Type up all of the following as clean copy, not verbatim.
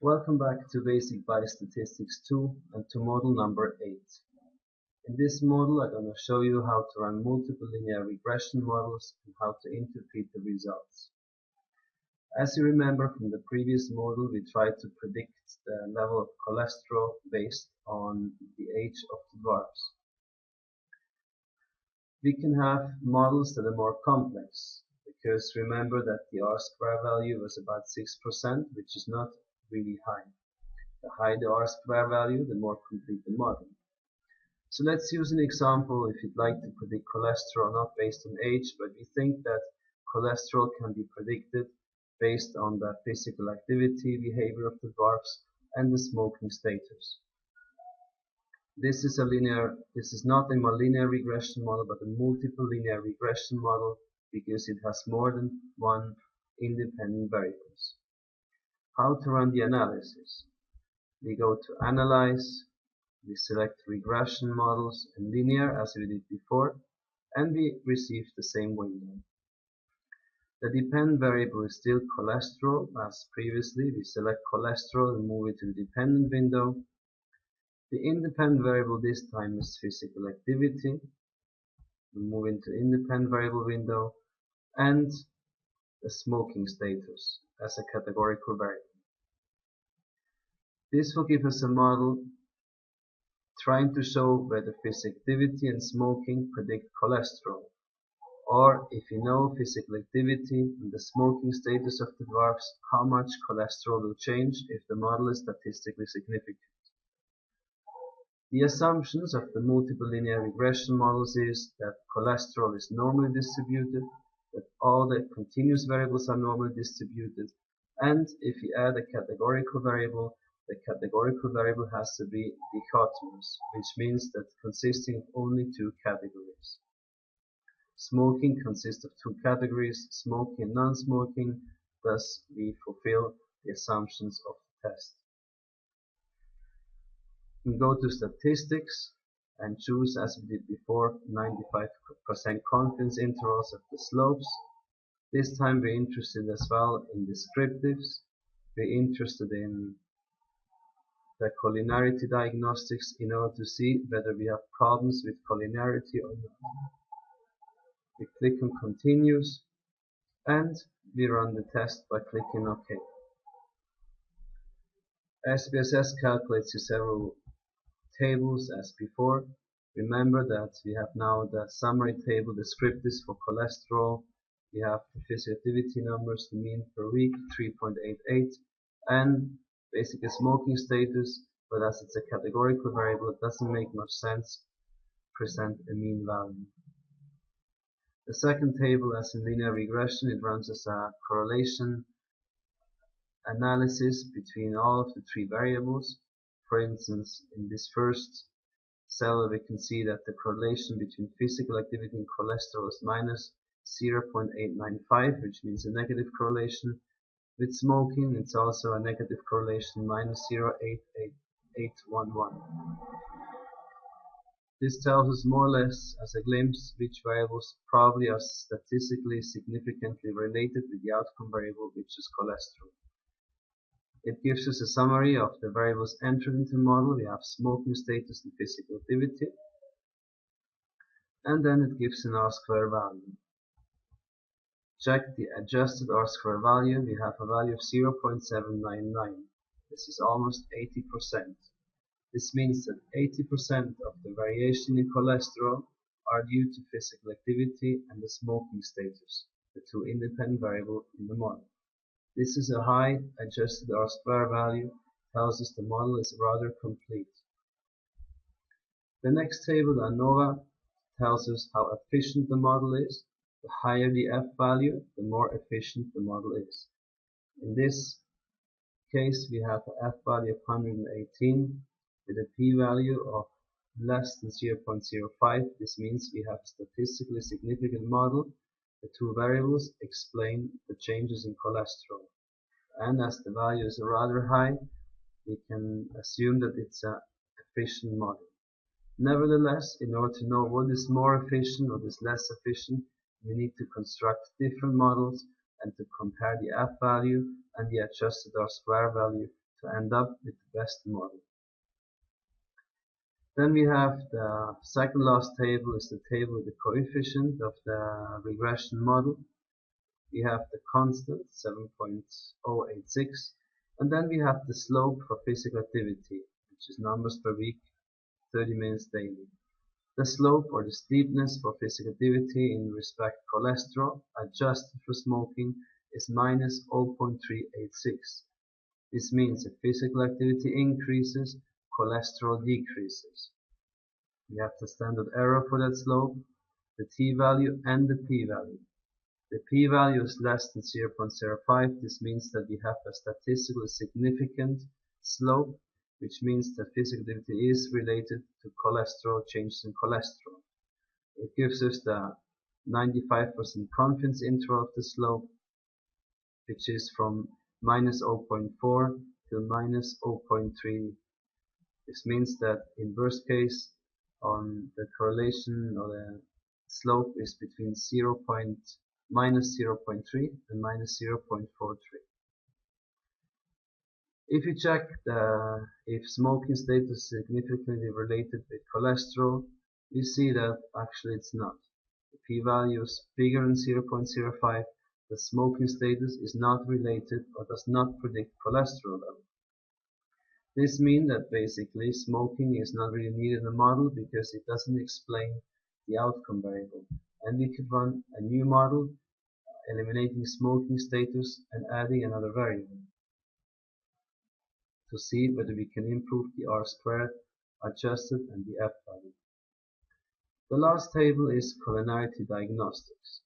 Welcome back to Basic Biostatistics 2 and to model number 8. In this model I'm going to show you how to run multiple linear regression models and how to interpret the results. As you remember from the previous model, we tried to predict the level of cholesterol based on the age of the dwarfs. We can have models that are more complex, because remember that the R-square value was about 6%, which is not really high. The higher the R-square value, the more complete the model. So let's use an example if you'd like to predict cholesterol not based on age, but we think that cholesterol can be predicted based on the physical activity behavior of the dwarfs and the smoking status. This is not a linear regression model, but a multiple linear regression model because it has more than one independent variables. How to run the analysis? We go to Analyze, we select Regression Models and Linear as we did before, and we receive the same window. The dependent variable is still cholesterol as previously. We select cholesterol and move it to the dependent window. The independent variable this time is physical activity. We move into independent variable window and the smoking status as a categorical variable. This will give us a model trying to show whether physical activity and smoking predict cholesterol, or if you know physical activity and the smoking status of the dwarfs, how much cholesterol will change if the model is statistically significant. The assumptions of the multiple linear regression models is that cholesterol is normally distributed, that all the continuous variables are normally distributed, and if you add a categorical variable, the categorical variable has to be dichotomous, which means that consisting of only two categories. Smoking consists of two categories, smoking and non-smoking, thus we fulfill the assumptions of the test. We go to statistics and choose, as we did before, 95% confidence intervals of the slopes. This time we're interested as well in descriptives. We're interested in the collinearity diagnostics in order to see whether we have problems with collinearity or not. We click on continues and we run the test by clicking OK. SPSS calculates several tables as before. Remember that we have now the summary table, descriptives for cholesterol. We have the physical activity numbers, the mean per week 3.88, and basically smoking status, but as it's a categorical variable, it doesn't make much sense to present a mean value. The second table, as in linear regression, it runs as a correlation analysis between all of the three variables. For instance, in this first cell we can see that the correlation between physical activity and cholesterol is minus 0.895, which means a negative correlation. With smoking, it's also a negative correlation, minus 0.88811. This tells us more or less as a glimpse which variables probably are statistically significantly related with the outcome variable, which is cholesterol. It gives us a summary of the variables entered into the model. We have smoking status and physical activity. And then it gives an R-square value. Check the adjusted R-square value. We have a value of 0.799. This is almost 80%. This means that 80% of the variation in cholesterol are due to physical activity and the smoking status, the two independent variables in the model. This is a high adjusted R-square value, tells us the model is rather complete. The next table, the ANOVA, tells us how efficient the model is. The higher the F value, the more efficient the model is. In this case, we have an F value of 118 with a p-value of less than 0.05. This means we have a statistically significant model. The two variables explain the changes in cholesterol. And as the value is rather high, we can assume that it's an efficient model. Nevertheless, in order to know what is more efficient, what is less efficient, we need to construct different models and to compare the F value and the adjusted R-square value to end up with the best model. Then we have the second last table is the table with the coefficient of the regression model. We have the constant 7.086, and then we have the slope for physical activity, which is numbers per week, 30 minutes daily. The slope or the steepness for physical activity in respect cholesterol adjusted for smoking is minus 0.386. This means if physical activity increases, cholesterol decreases. We have the standard error for that slope, the t-value and the p-value. The p-value is less than 0.05. This means that we have a statistically significant slope, which means that physical activity is related to cholesterol, changes in cholesterol. It gives us the 95% confidence interval of the slope, which is from minus 0.4 to minus 0.3. This means that in worst case, the correlation or the slope is between minus 0.3 and minus 0.43. If you check if smoking status is significantly related with cholesterol, we see that actually it's not. The p-value is bigger than 0.05. The smoking status is not related or does not predict cholesterol level. This means that basically smoking is not really needed in the model because it doesn't explain the outcome variable. And we could run a new model eliminating smoking status and adding another variable to see whether we can improve the R-squared, adjusted, and the F-value. The last table is collinearity diagnostics.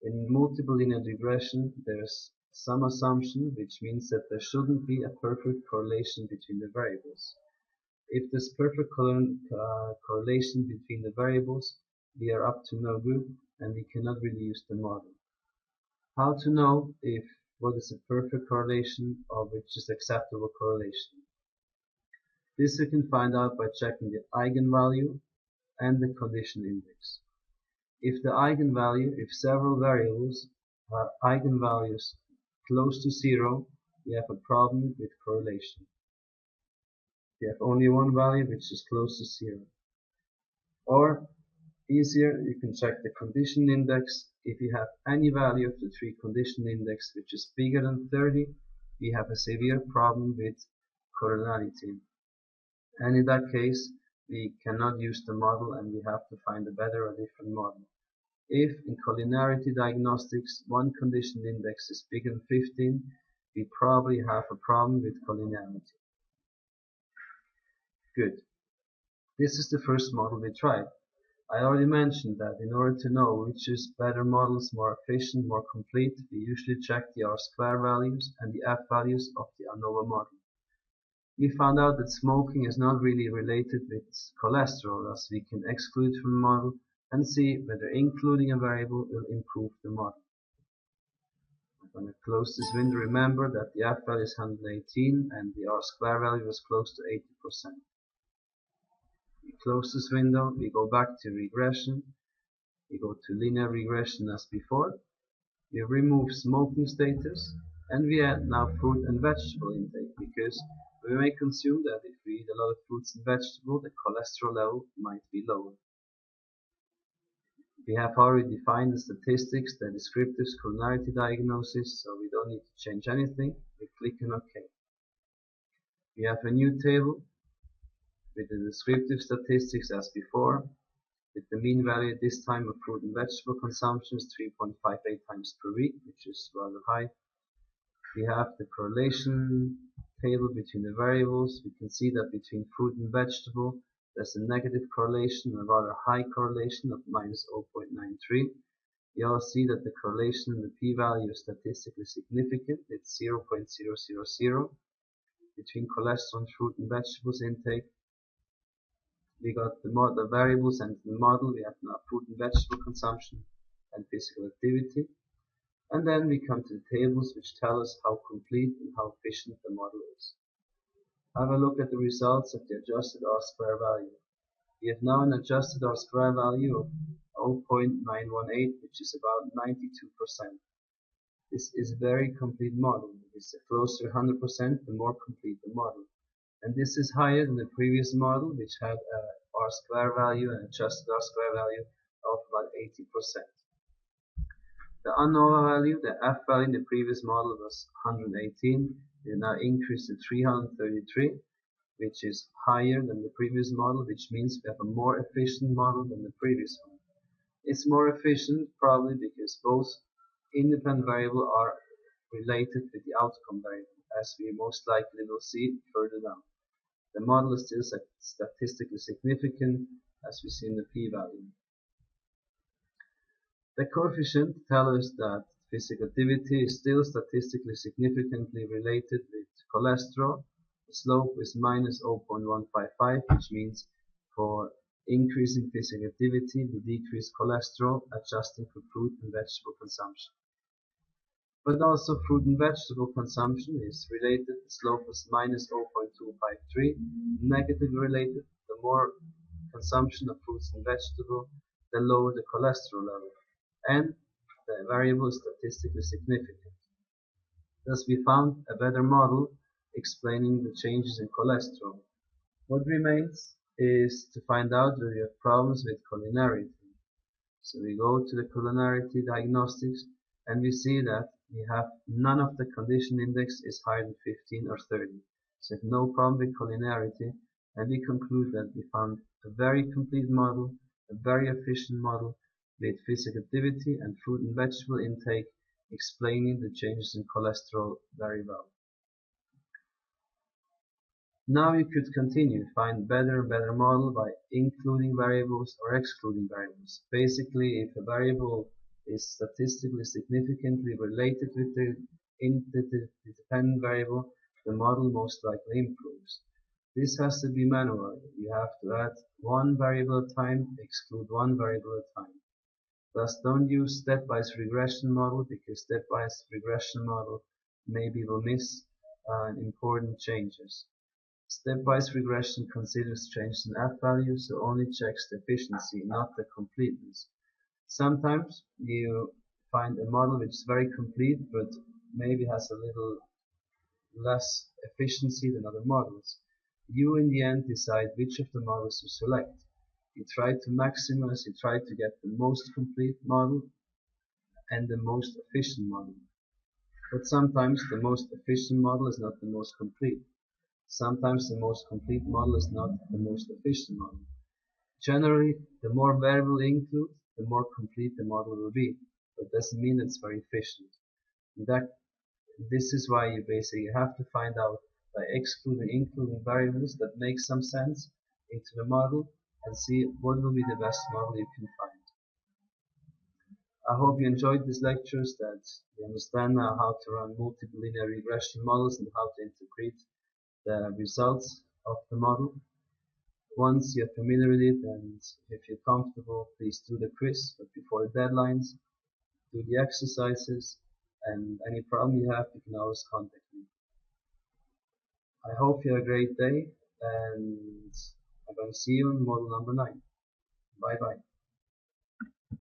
In multiple linear regression, there's some assumption, which means that there shouldn't be a perfect correlation between the variables. If there's perfect correlation between the variables, we are up to no good and we cannot really use the model. How to know what is a perfect correlation or which is acceptable correlation? This you can find out by checking the eigenvalue and the condition index. If several variables have eigenvalues close to 0, we have a problem with correlation. We have only one value which is close to 0. Or easier, you can check the condition index. If you have any value of the 3 condition index which is bigger than 30, we have a severe problem with correlationality. And in that case, we cannot use the model and we have to find a better or different model. If in collinearity diagnostics one condition index is bigger than 15, we probably have a problem with collinearity. Good. This is the first model we tried. I already mentioned that in order to know which is better models, more efficient, more complete, we usually check the R-square values and the F values of the ANOVA model. We found out that smoking is not really related with cholesterol, thus we can exclude from the model and see whether including a variable will improve the model. I'm going to close this window. Remember that the F value is 118 and the R-square value was close to 80%. We close this window, we go back to regression, we go to linear regression as before, we remove smoking status, and we add now fruit and vegetable intake, because we may consume that if we eat a lot of fruits and vegetables, the cholesterol level might be lower. We have already defined the statistics, the descriptives, collinearity diagnosis, so we don't need to change anything. We click on OK. We have a new table with the descriptive statistics as before, with the mean value at this time of fruit and vegetable consumption is 3.58 times per week, which is rather high. We have the correlation table between the variables. We can see that between fruit and vegetable there's a negative correlation, a rather high correlation of minus 0.93. We also see that the correlation in the p-value is statistically significant. It's 0.000 between cholesterol and fruit and vegetables intake. We got the variables and the model. We have now fruit and vegetable consumption and physical activity. And then we come to the tables which tell us how complete and how efficient the model is. Have a look at the results of the adjusted R-square value. We have now an adjusted R-square value of 0.918, which is about 92%. This is a very complete model. is close to 100%, the more complete the model. And this is higher than the previous model, which had a R-square value and adjusted R-square value of about 80%. The ANOVA value, the F value in the previous model was 118. It now increased to 333, which is higher than the previous model, which means we have a more efficient model than the previous one. It's more efficient probably because both independent variables are related with the outcome variable, as we most likely will see further down. The model is still statistically significant, as we see in the p-value. The coefficient tells us that physical activity is still statistically significantly related with cholesterol. The slope is minus 0.155, which means for increasing physical activity we decrease cholesterol, adjusting for fruit and vegetable consumption. But also fruit and vegetable consumption is related. The slope is minus 0.253, negatively related. The more consumption of fruits and vegetables, the lower the cholesterol level, and the variable is statistically significant. Thus we found a better model explaining the changes in cholesterol. What remains is to find out whether we have problems with collinearity. So we go to the collinearity diagnostics and we see that we have none of the condition index is higher than 15 or 30. So we have no problem with collinearity, and we conclude that we found a very complete model, a very efficient model with physical activity and fruit and vegetable intake explaining the changes in cholesterol very well. Now you could continue to find better and better model by including variables or excluding variables. Basically, if a variable is statistically significantly related with the independent variable, the model most likely improves. This has to be manual. You have to add one variable at a time, exclude one variable at a time. Thus, don't use stepwise regression model, because stepwise regression model maybe will miss important changes. Stepwise regression considers changes in F values, so only checks the efficiency, not the completeness. Sometimes you find a model which is very complete, but maybe has a little less efficiency than other models. You in the end decide which of the models to select. You try to maximize, you try to get the most complete model and the most efficient model. But sometimes the most efficient model is not the most complete. Sometimes the most complete model is not the most efficient model. Generally, the more variable you include, the more complete the model will be. But it doesn't mean it's very efficient. This is why you basically have to find out by excluding including variables that make some sense into the model and see what will be the best model you can find. I hope you enjoyed these lectures, that you understand now how to run multiple linear regression models and how to interpret the results of the model. Once you're familiar with it and if you're comfortable, please do the quiz, but before the deadlines, do the exercises, and any problem you have, you can always contact me. I hope you have a great day, and I'm going to see you on model number 9. Bye bye.